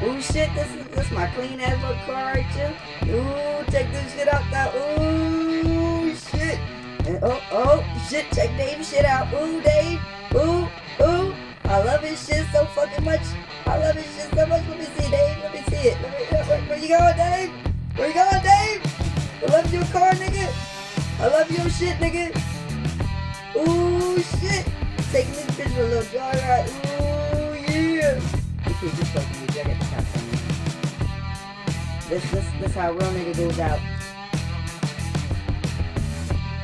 Ooh, shit, this my clean ass little car right here. Ooh, check this shit out now. Ooh, shit. And oh, shit, check Dave's shit out. Ooh, Dave. Ooh. I love his shit so fucking much. I love his shit so much. Let me see, Dave. Let me see it. Where you going, Dave? Where you going, Dave? I love your car, nigga. I love your shit, nigga. Ooh, shit. Taking this bitch for a little joyride. Ooh, yeah. Okay, this fucking music. I got the top on. This how a real nigga goes out.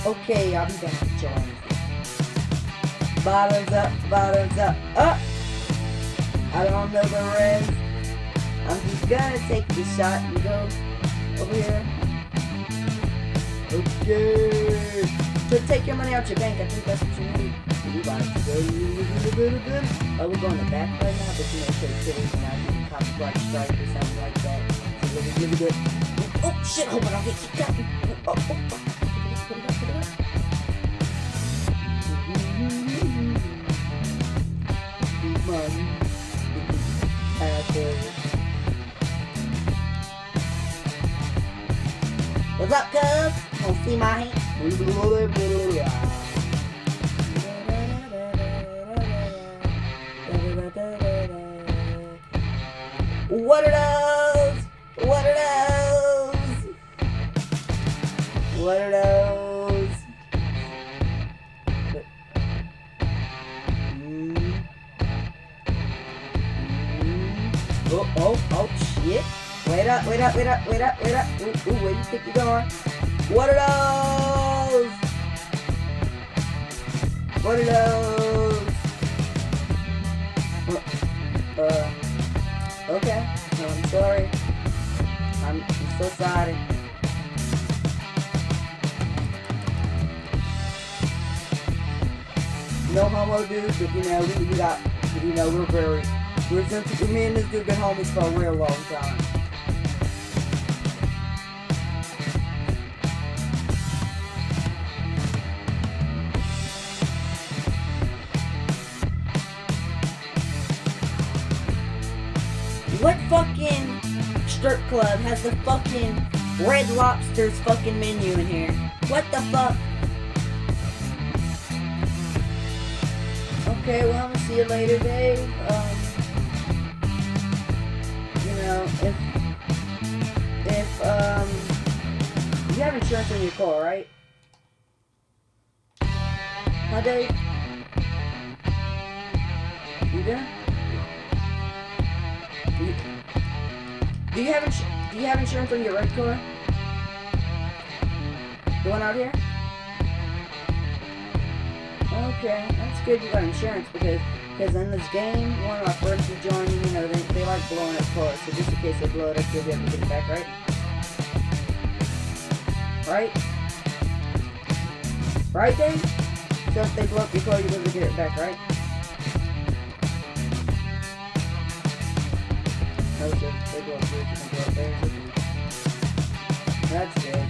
Okay, I'll be back to join. Bottoms up, up. I don't know the rest. I'm just gonna take the shot and go over here. Okay. So take your money out your bank. I think that's what you need. We about to go. Oh, we're going to back right now, but you know, show the cities and I do copyright strike or something like that. So really good. Oh shit! Hold on, I'll get kicked out. Oh, fuck. Put it up. Money. What's up, cuz? Wanna see my hand? What are those? What are those? What are those? Oh, shit. Wait up. Ooh, where you think you're going? What are those? What are those? Okay. No, I'm sorry. I'm so sorry. No homo dudes, but me and this dude been homies for a real long time. What fucking strip club has the fucking Red Lobster's fucking menu in here? What the fuck? Okay, well, I'm gonna see you later, Dave. If you have insurance on your car, right? Huh, Dave? You there? Do you have insurance on your red car? The one out here? Okay, that's good you got insurance because in this game, one of my friends is joining, they like blowing up cars, so just in case they blow it up, you'll be able to get it back, right? Right, Dave? So if they blow up your car, you'll be able to get it back, right? No, so if they blow up yours, you can blow up theirs. That's good.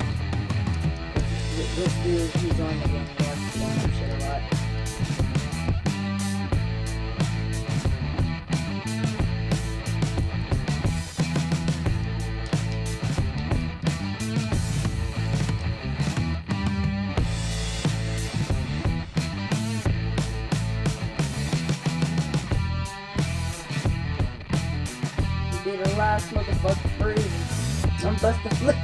This dude, he joined the game, he likes blowing up shit a lot. Be the last motherfucker free. I'm busting flip.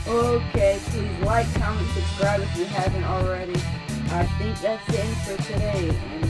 Okay, please like, comment, subscribe if you haven't already. I think that's it for today. And